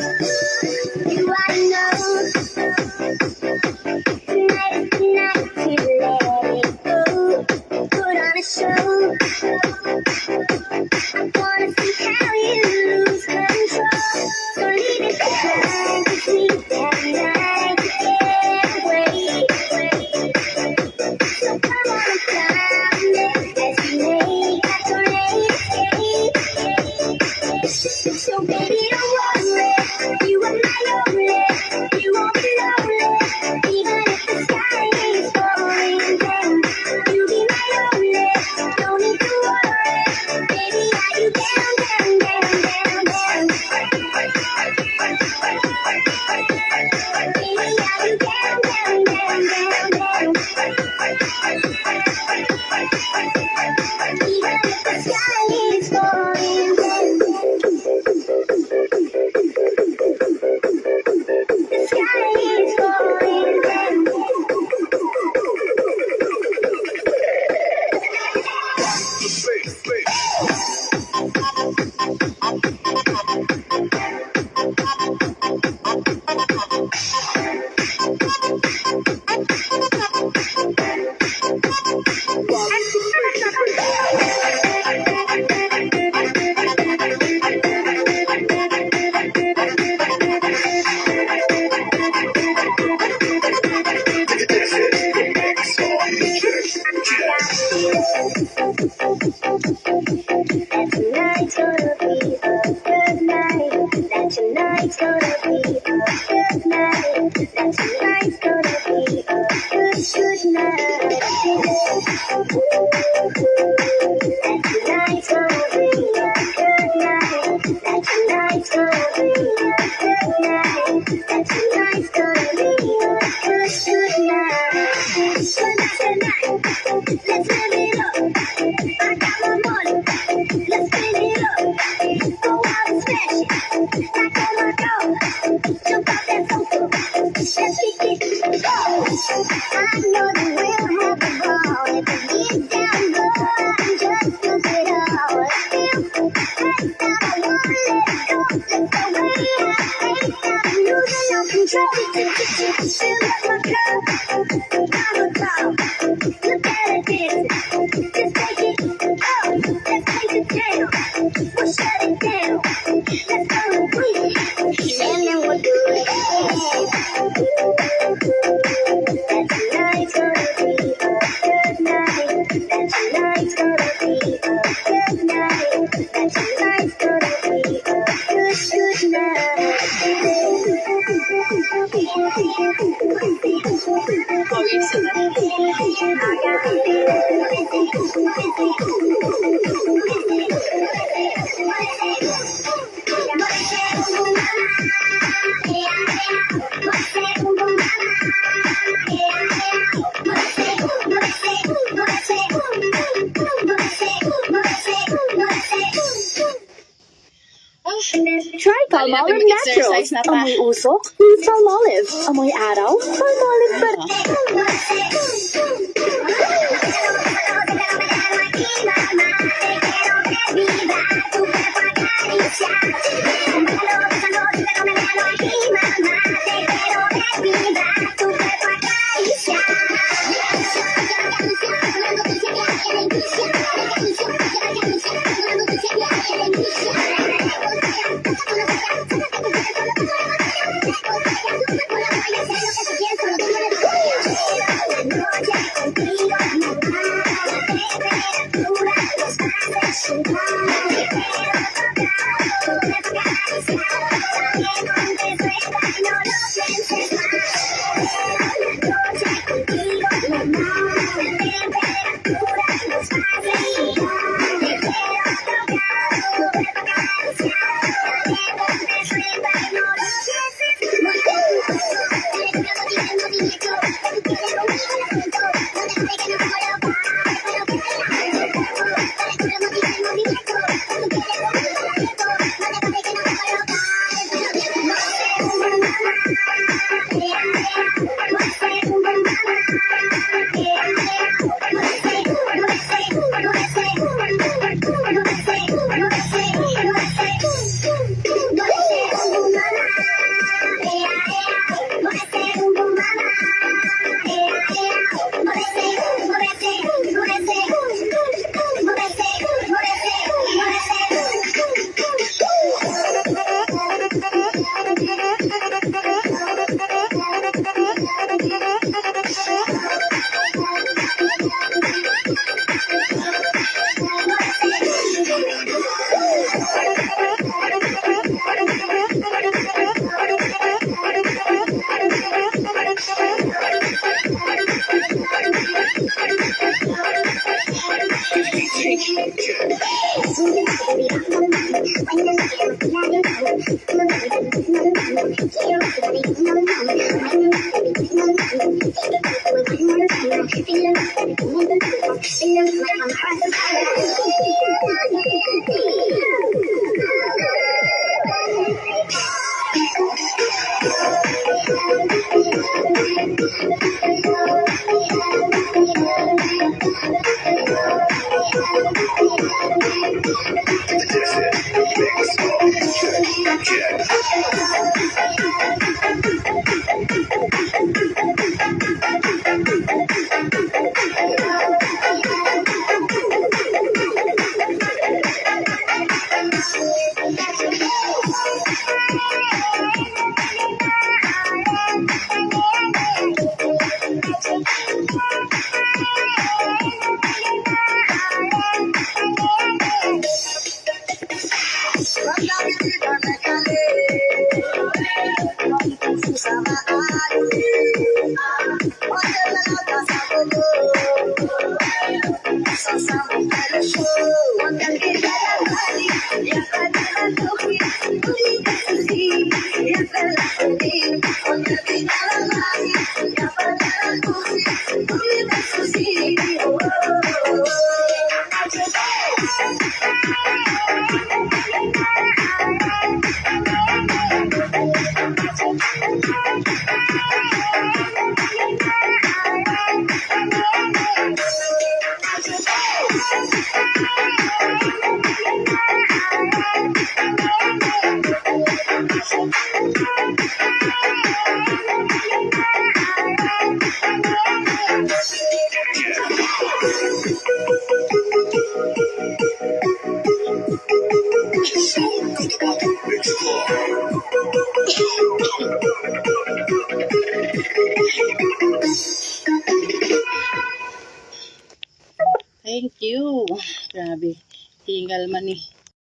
You I know tonight is the night to let it go. Put on a show. I wanna see how you lose control. So leave it behind to sleep at night. Get away. So come on and find me as you make that great escape. So baby, don't worry, you are my only. You won't be lonely, even if the sky is falling down. You'll be my only, don't need to worry. Baby, are you down, down, down, down, down? Baby, are you down, down, down, down, down? Even if the sky is falling down. The sky is falling down. Tonight's gonna be a good night. That tonight's gonna be a good night. That tonight's gonna be a good night. That tonight's gonna be a good night. That tonight's gonna be a good night. That tonight's gonna be a good night. Tonight, let's live it up. I got my money. Let's spin it up. Go out and smash it. Knock on my door. Jump out that sofa. Let's kick it. Go. I know that we'll have a ball. If we get down low, I'm just lose it all. Feel right now, I wanna let go. Let the way I hate. I'm losing no control. Fill up my cup. I'm a top. Look at it, dance. Just take it. Oh, let's take it down. We'll shut it down. Let's go and breathe. And then we'll do it again. That tonight's gonna be a good night. That tonight's gonna be a good night. That tonight's gonna be a good night. Oh, you said Try Palmolive Naturals. Amoy usok, Palmolive. Amoy araw, Palmolive pa rin. Thank you. Grabe. Tingal man eh.